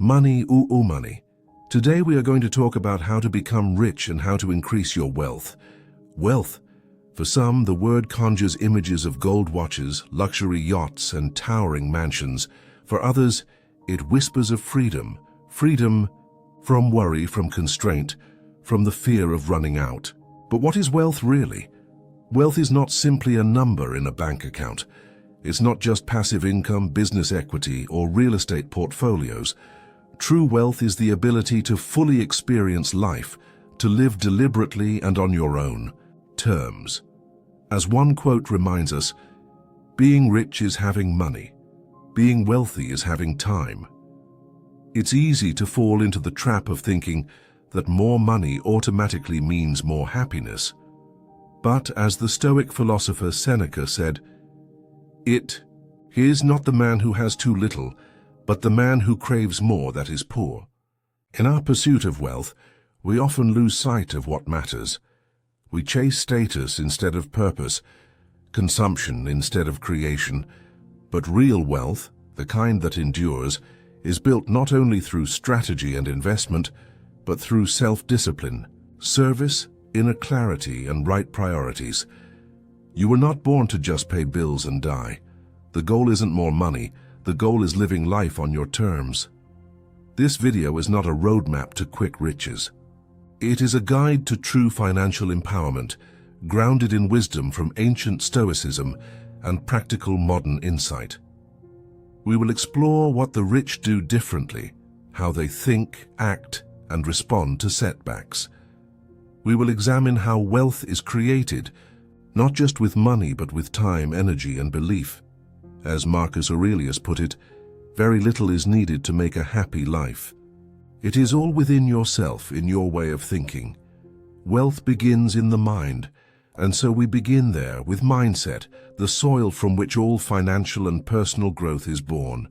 Money, money. Today we are going to talk about how to become rich and how to increase your wealth. Wealth. For some, the word conjures images of gold watches, luxury yachts, and towering mansions. For others, it whispers of freedom. Freedom from worry, from constraint, from the fear of running out. But what is wealth really? Wealth is not simply a number in a bank account. It's not just passive income, business equity, or real estate portfolios. True wealth is the ability to fully experience life, to live deliberately and on your own terms. As one quote reminds us, being rich is having money. Being wealthy is having time. It's easy to fall into the trap of thinking that more money automatically means more happiness. But as the Stoic philosopher Seneca said, "It is not the man who has too little, but the man who craves more that is poor." In our pursuit of wealth, we often lose sight of what matters. We chase status instead of purpose, consumption instead of creation. But real wealth, the kind that endures, is built not only through strategy and investment, but through self-discipline, service, inner clarity, and right priorities. You were not born to just pay bills and die. The goal isn't more money. The goal is living life on your terms. This video is not a roadmap to quick riches. It is a guide to true financial empowerment, grounded in wisdom from ancient Stoicism and practical modern insight. We will explore what the rich do differently, how they think, act, and respond to setbacks. We will examine how wealth is created, not just with money but with time, energy, and belief. As Marcus Aurelius put it, very little is needed to make a happy life. It is all within yourself, in your way of thinking. Wealth begins in the mind, and so we begin there with mindset, the soil from which all financial and personal growth is born.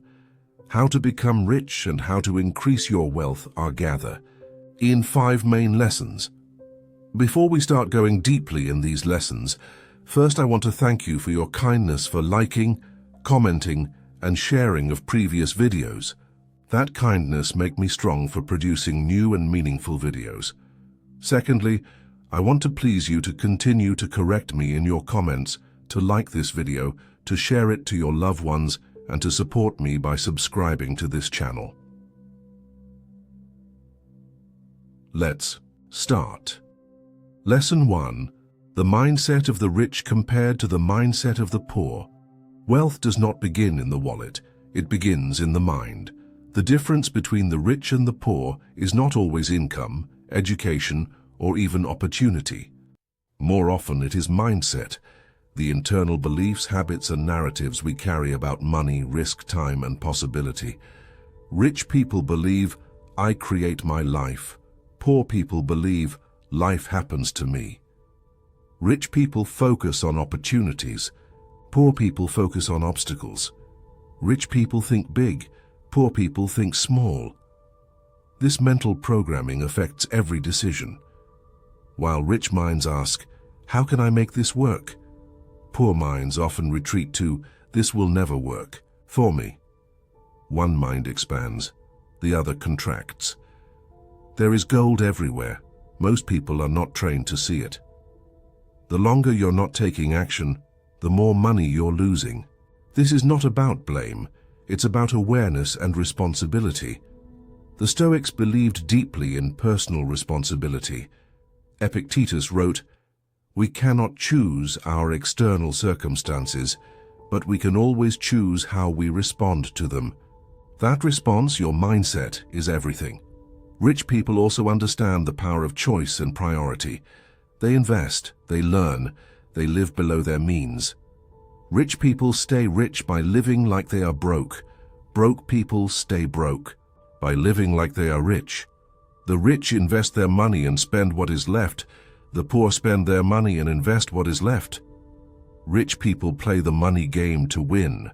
How to become rich and how to increase your wealth are gathered in 5 main lessons. Before we start going deeply in these lessons, first I want to thank you for your kindness for liking, commenting, and sharing of previous videos. That kindness makes me strong for producing new and meaningful videos. Secondly, I want to please you to continue to correct me in your comments, to like this video, to share it to your loved ones, and to support me by subscribing to this channel. Let's start. Lesson 1. The mindset of the rich compared to the mindset of the poor. Wealth does not begin in the wallet, it begins in the mind. The difference between the rich and the poor is not always income, education, or even opportunity. More often it is mindset, the internal beliefs, habits, and narratives we carry about money, risk, time, and possibility. Rich people believe, I create my life. Poor people believe, life happens to me. Rich people focus on opportunities. Poor people focus on obstacles. Rich people think big, poor people think small. This mental programming affects every decision. While rich minds ask, how can I make this work? Poor minds often retreat to, this will never work, for me. One mind expands, the other contracts. There is gold everywhere. Most people are not trained to see it. The longer you're not taking action, the more money you're losing. This is not about blame, it's about awareness and responsibility. The Stoics believed deeply in personal responsibility. Epictetus wrote, "We cannot choose our external circumstances, but we can always choose how we respond to them." That response, your mindset, is everything. Rich people also understand the power of choice and priority. They invest, they learn, they live below their means. Rich people stay rich by living like they are broke. Broke people stay broke by living like they are rich. The rich invest their money and spend what is left. The poor spend their money and invest what is left. Rich people play the money game to win.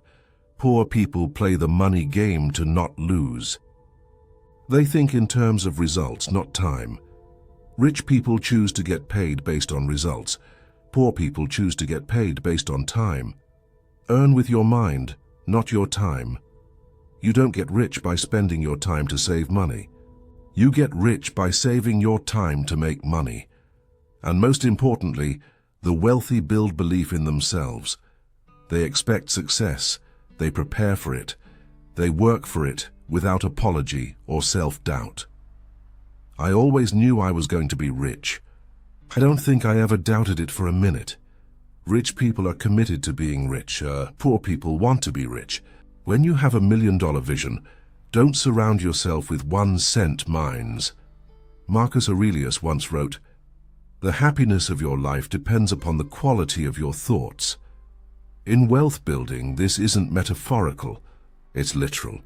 Poor people play the money game to not lose. They think in terms of results, not time. Rich people choose to get paid based on results. Poor people choose to get paid based on time. Earn with your mind, not your time. You don't get rich by spending your time to save money. You get rich by saving your time to make money. And most importantly, the wealthy build belief in themselves. They expect success. They prepare for it. They work for it without apology or self-doubt. I always knew I was going to be rich. I don't think I ever doubted it for a minute. Rich people are committed to being rich. Poor people want to be rich. When you have $1 million vision, don't surround yourself with 1-cent minds. Marcus Aurelius once wrote, "The happiness of your life depends upon the quality of your thoughts." In wealth building, this isn't metaphorical, it's literal.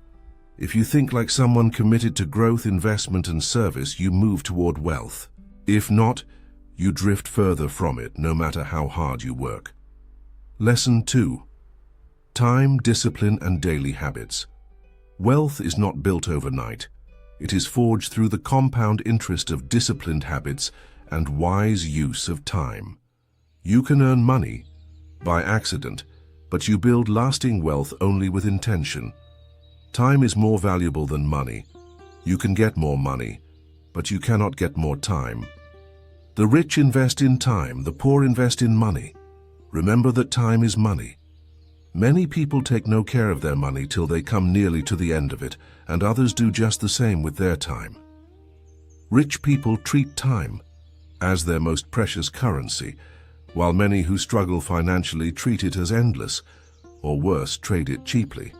If you think like someone committed to growth, investment, and service, you move toward wealth. If not, you drift further from it, no matter how hard you work. Lesson 2. Time, discipline, and daily habits. Wealth is not built overnight. It is forged through the compound interest of disciplined habits and wise use of time. You can earn money by accident, but you build lasting wealth only with intention. Time is more valuable than money. You can get more money, but you cannot get more time. The rich invest in time, the poor invest in money. Remember that time is money. Many people take no care of their money till they come nearly to the end of it, and others do just the same with their time. Rich people treat time as their most precious currency, while many who struggle financially treat it as endless, or worse, trade it cheaply.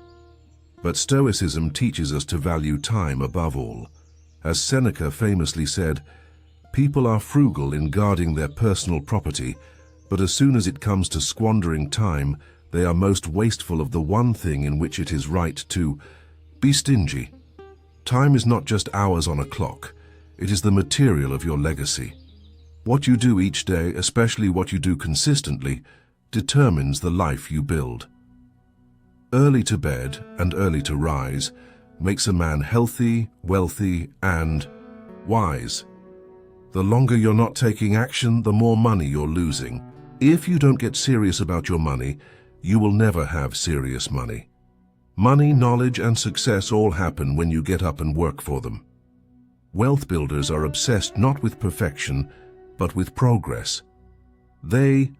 But Stoicism teaches us to value time above all. As Seneca famously said, "People are frugal in guarding their personal property, but as soon as it comes to squandering time, they are most wasteful of the one thing in which it is right to be stingy." Time is not just hours on a clock. It is the material of your legacy. What you do each day, especially what you do consistently, determines the life you build. Early to bed and early to rise makes a man healthy, wealthy, and wise. The longer you're not taking action, the more money you're losing. If you don't get serious about your money, you will never have serious money. Money, knowledge, and success all happen when you get up and work for them. Wealth builders are obsessed not with perfection, but with progress. They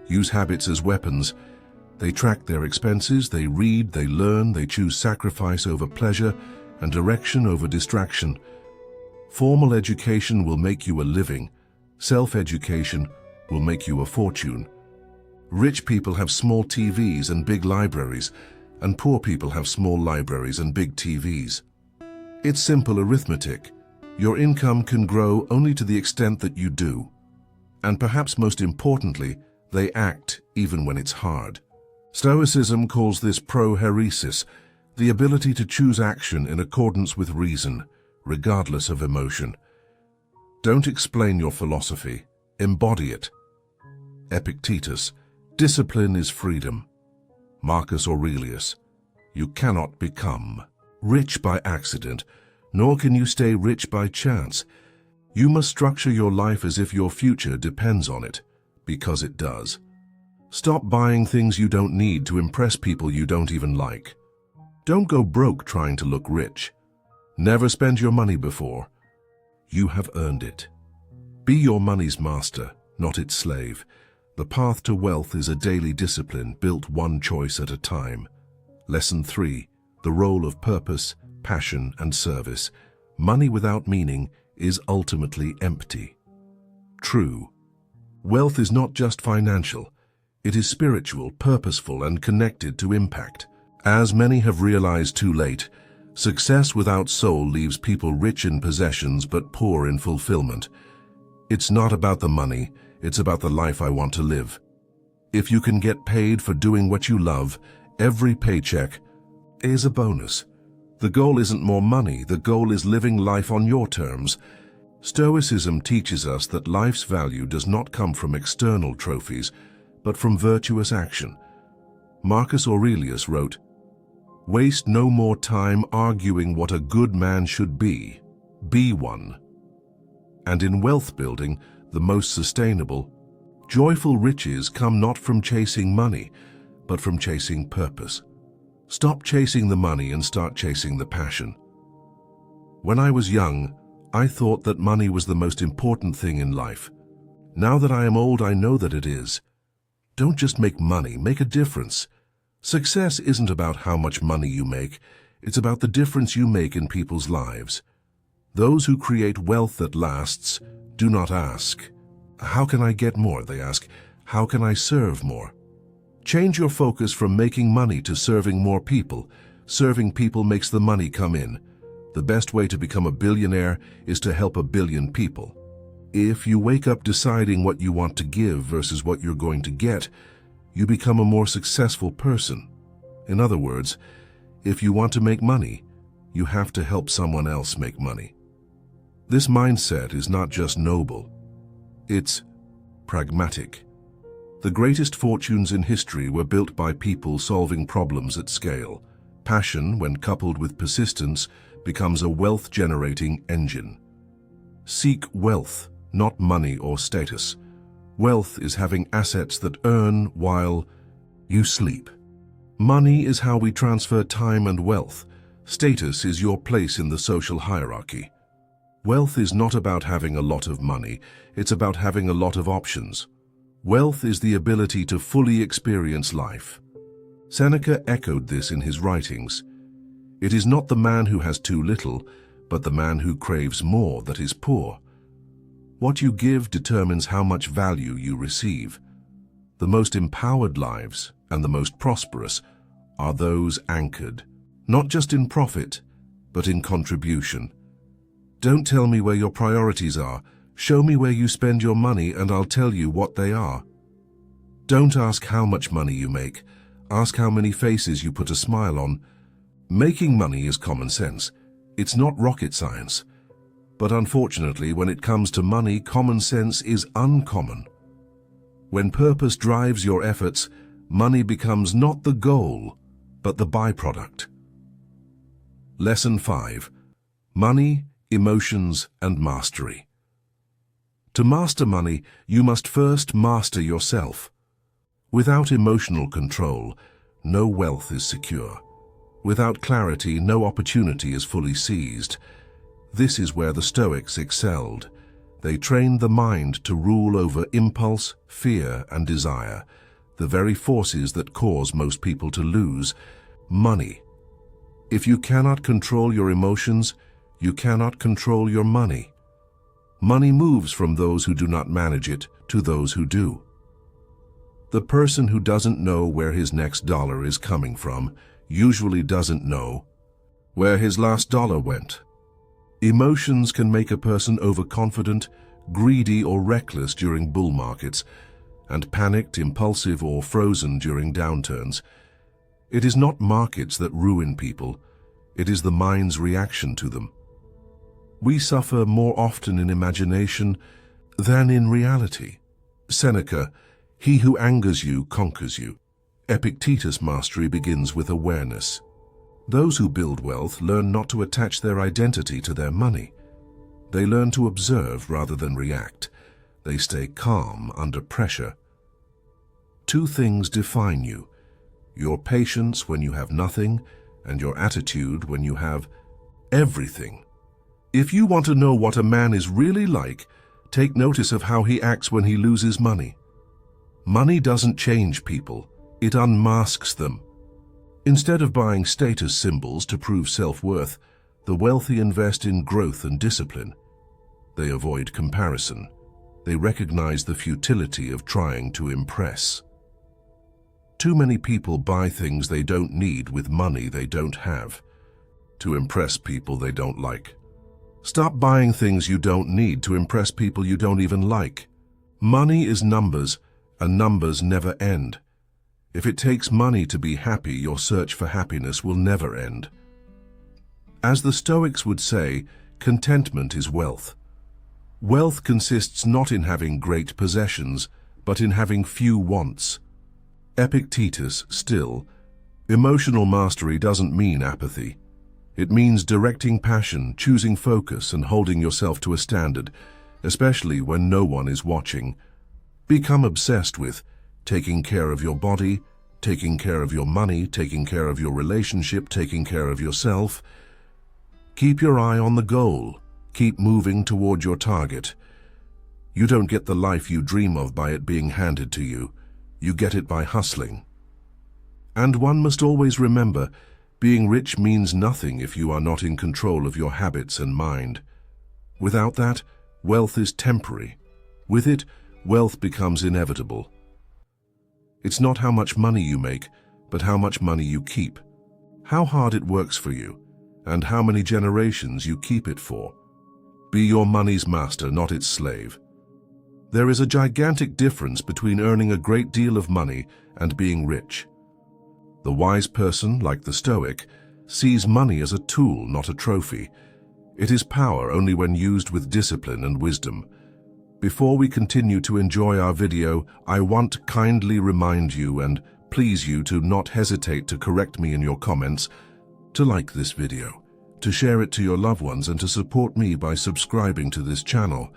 use habits as weapons. They track their expenses, they read, they learn, they choose sacrifice over pleasure and direction over distraction. Formal education will make you a living. Self-education will make you a fortune. Rich people have small TVs and big libraries, and poor people have small libraries and big TVs. It's simple arithmetic. Your income can grow only to the extent that you do. And perhaps most importantly, they act even when it's hard. Stoicism calls this prohairesis, the ability to choose action in accordance with reason, regardless of emotion. Don't explain your philosophy, embody it. Epictetus, discipline is freedom. Marcus Aurelius, you cannot become rich by accident, nor can you stay rich by chance. You must structure your life as if your future depends on it, because it does. Stop buying things you don't need to impress people you don't even like. Don't go broke trying to look rich. Never spend your money before. You have earned it. Be your money's master, not its slave. The path to wealth is a daily discipline built one choice at a time. Lesson 3. The role of purpose, passion, and service. Money without meaning is ultimately empty. True. Wealth is not just financial. It is spiritual, purposeful, and connected to impact. As many have realized too late, success without soul leaves people rich in possessions but poor in fulfillment. It's not about the money, it's about the life I want to live. If you can get paid for doing what you love, every paycheck is a bonus. The goal isn't more money, the goal is living life on your terms. Stoicism teaches us that life's value does not come from external trophies, but from virtuous action. Marcus Aurelius wrote, "Waste no more time arguing what a good man should be. Be one." And in wealth building, the most sustainable, joyful riches come not from chasing money, but from chasing purpose. Stop chasing the money and start chasing the passion. When I was young, I thought that money was the most important thing in life. Now that I am old, I know that it is. Don't just make money, make a difference. Success isn't about how much money you make, it's about the difference you make in people's lives. Those who create wealth that lasts do not ask, "How can I get more?" They ask, "How can I serve more?" Change your focus from making money to serving more people. Serving people makes the money come in. The best way to become a billionaire is to help a billion people. If you wake up deciding what you want to give versus what you're going to get, you become a more successful person. In other words, if you want to make money, you have to help someone else make money. This mindset is not just noble, it's pragmatic. The greatest fortunes in history were built by people solving problems at scale. Passion, when coupled with persistence, becomes a wealth-generating engine. Seek wealth, not money or status. Wealth is having assets that earn while you sleep. Money is how we transfer time and wealth. Status is your place in the social hierarchy. Wealth is not about having a lot of money, it's about having a lot of options. Wealth is the ability to fully experience life. Seneca echoed this in his writings. It is not the man who has too little, but the man who craves more that is poor. What you give determines how much value you receive. The most empowered lives and the most prosperous are those anchored, not just in profit, but in contribution. Don't tell me where your priorities are. Show me where you spend your money and I'll tell you what they are. Don't ask how much money you make. Ask how many faces you put a smile on. Making money is common sense. It's not rocket science. But unfortunately, when it comes to money, common sense is uncommon. When purpose drives your efforts, money becomes not the goal, but the byproduct. Lesson 5. Money, Emotions, and Mastery. To master money, you must first master yourself. Without emotional control, no wealth is secure. Without clarity, no opportunity is fully seized. This is where the Stoics excelled. They trained the mind to rule over impulse, fear, and desire, the very forces that cause most people to lose money. If you cannot control your emotions, you cannot control your money. Money moves from those who do not manage it to those who do. The person who doesn't know where his next dollar is coming from usually doesn't know where his last dollar went. Emotions can make a person overconfident, greedy, or reckless during bull markets, and panicked, impulsive, or frozen during downturns. It is not markets that ruin people, it is the mind's reaction to them. We suffer more often in imagination than in reality. Seneca, "He who angers you conquers you." Epictetus' mastery begins with awareness. Those who build wealth learn not to attach their identity to their money. They learn to observe rather than react. They stay calm under pressure. Two things define you: your patience when you have nothing, and your attitude when you have everything. If you want to know what a man is really like, take notice of how he acts when he loses money. Money doesn't change people, it unmasks them. Instead of buying status symbols to prove self-worth, the wealthy invest in growth and discipline. They avoid comparison. They recognize the futility of trying to impress. Too many people buy things they don't need with money they don't have, to impress people they don't like. Stop buying things you don't need to impress people you don't even like. Money is numbers, and numbers never end. If it takes money to be happy, your search for happiness will never end. As the Stoics would say, contentment is wealth. Wealth consists not in having great possessions, but in having few wants. Epictetus, still, emotional mastery doesn't mean apathy. It means directing passion, choosing focus, and holding yourself to a standard, especially when no one is watching. Become obsessed with taking care of your body, taking care of your money, taking care of your relationship, taking care of yourself. Keep your eye on the goal. Keep moving toward your target. You don't get the life you dream of by it being handed to you. You get it by hustling. And one must always remember, being rich means nothing if you are not in control of your habits and mind. Without that, wealth is temporary. With it, wealth becomes inevitable. It's not how much money you make, but how much money you keep, how hard it works for you, and how many generations you keep it for. Be your money's master, not its slave. There is a gigantic difference between earning a great deal of money and being rich. The wise person, like the Stoic, sees money as a tool, not a trophy. It is power only when used with discipline and wisdom. Before we continue to enjoy our video, I want to kindly remind you and please you to not hesitate to correct me in your comments, to like this video, to share it to your loved ones, and to support me by subscribing to this channel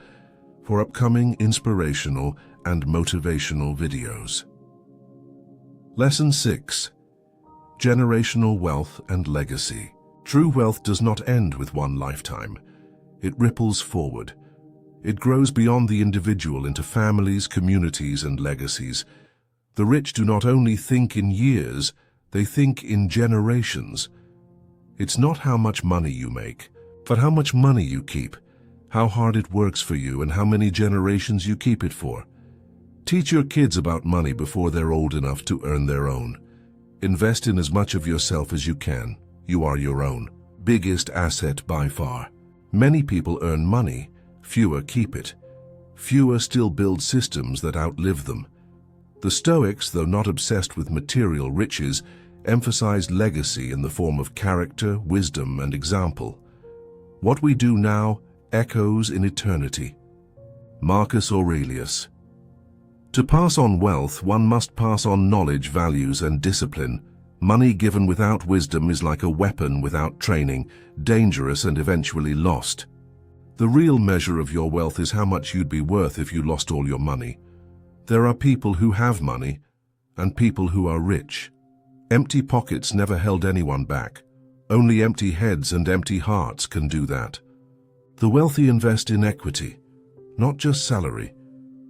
for upcoming inspirational and motivational videos. Lesson 6. Generational Wealth and Legacy. True wealth does not end with one lifetime. It ripples forward. It grows beyond the individual into families, communities, and legacies. The rich do not only think in years, they think in generations. It's not how much money you make, but how much money you keep, how hard it works for you, and how many generations you keep it for. Teach your kids about money before they're old enough to earn their own. Invest in as much of yourself as you can. You are your own biggest asset by far. Many people earn money, fewer keep it. Fewer still build systems that outlive them. The Stoics, though not obsessed with material riches, emphasized legacy in the form of character, wisdom, and example. What we do now echoes in eternity. Marcus Aurelius. To pass on wealth, one must pass on knowledge, values, and discipline. Money given without wisdom is like a weapon without training, dangerous and eventually lost. The real measure of your wealth is how much you'd be worth if you lost all your money. There are people who have money and people who are rich. Empty pockets never held anyone back. Only empty heads and empty hearts can do that. The wealthy invest in equity, not just salary.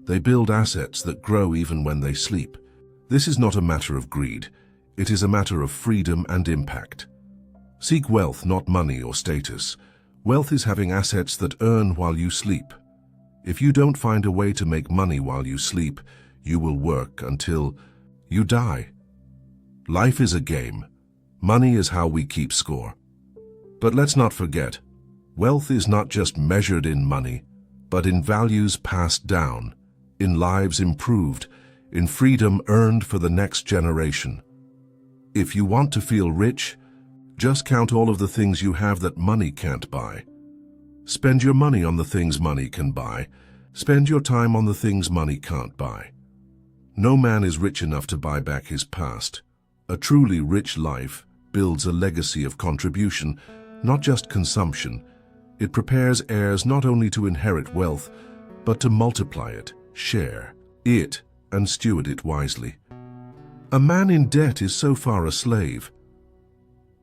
They build assets that grow even when they sleep. This is not a matter of greed. It is a matter of freedom and impact. Seek wealth, not money or status. Wealth is having assets that earn while you sleep. If you don't find a way to make money while you sleep, you will work until you die. Life is a game. Money is how we keep score. But let's not forget, wealth is not just measured in money, but in values passed down, in lives improved, in freedom earned for the next generation. If you want to feel rich, just count all of the things you have that money can't buy. Spend your money on the things money can buy. Spend your time on the things money can't buy. No man is rich enough to buy back his past. A truly rich life builds a legacy of contribution, not just consumption. It prepares heirs not only to inherit wealth, but to multiply it, share it, and steward it wisely. A man in debt is so far a slave.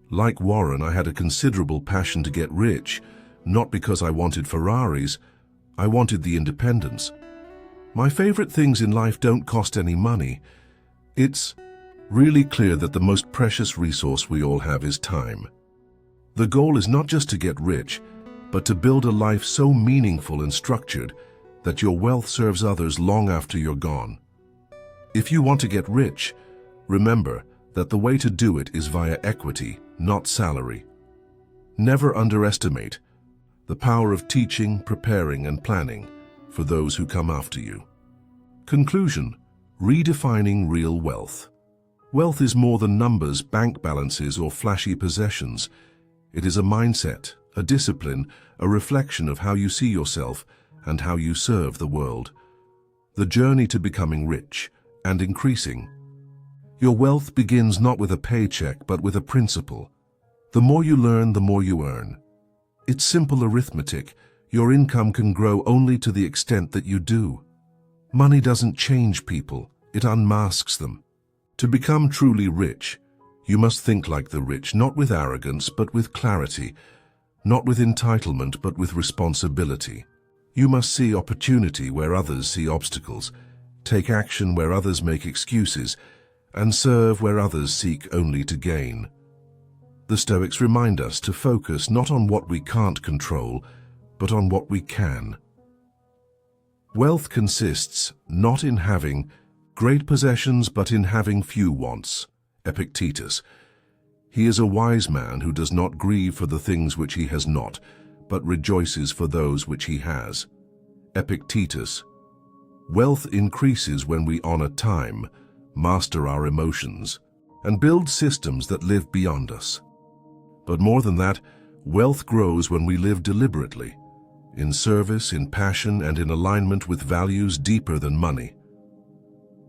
Like Warren, I had a considerable passion to get rich, not because I wanted Ferraris, I wanted the independence. My favorite things in life don't cost any money. It's really clear that the most precious resource we all have is time. The goal is not just to get rich, but to build a life so meaningful and structured that your wealth serves others long after you're gone. If you want to get rich, remember that the way to do it is via equity, not salary. Never underestimate the power of teaching, preparing, and planning for those who come after you. Conclusion: redefining real wealth. Wealth is more than numbers, bank balances, or flashy possessions. It is a mindset, a discipline, a reflection of how you see yourself and how you serve the world. The journey to becoming rich and increasing. Your wealth begins not with a paycheck, but with a principle. The more you learn, the more you earn. It's simple arithmetic. Your income can grow only to the extent that you do. Money doesn't change people, it unmasks them. To become truly rich, you must think like the rich, not with arrogance, but with clarity, not with entitlement, but with responsibility. You must see opportunity where others see obstacles, take action where others make excuses, and serve where others seek only to gain. The Stoics remind us to focus not on what we can't control, but on what we can. Wealth consists not in having great possessions, but in having few wants. Epictetus. He is a wise man who does not grieve for the things which he has not, but rejoices for those which he has. Epictetus. Wealth increases when we honor time, master our emotions, and build systems that live beyond us. But more than that, wealth grows when we live deliberately, in service, in passion, and in alignment with values deeper than money.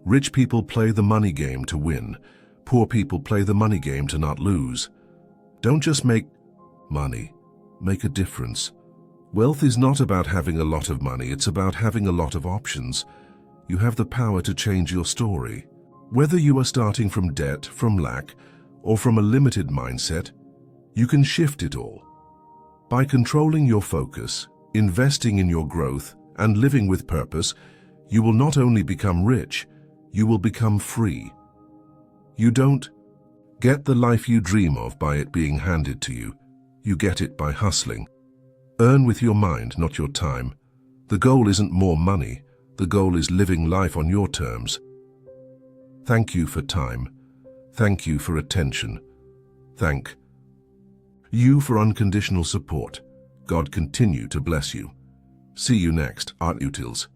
Rich people play the money game to win. Poor people play the money game to not lose. Don't just make money, make a difference. Wealth is not about having a lot of money, it's about having a lot of options. You have the power to change your story. Whether you are starting from debt, from lack, or from a limited mindset, you can shift it all. By controlling your focus, investing in your growth, and living with purpose, you will not only become rich, you will become free. You don't get the life you dream of by it being handed to you. You get it by hustling. Earn with your mind, not your time. The goal isn't more money. The goal is living life on your terms. Thank you for time. Thank you for attention. Thank you for unconditional support. God continue to bless you. See you next, Art Utils.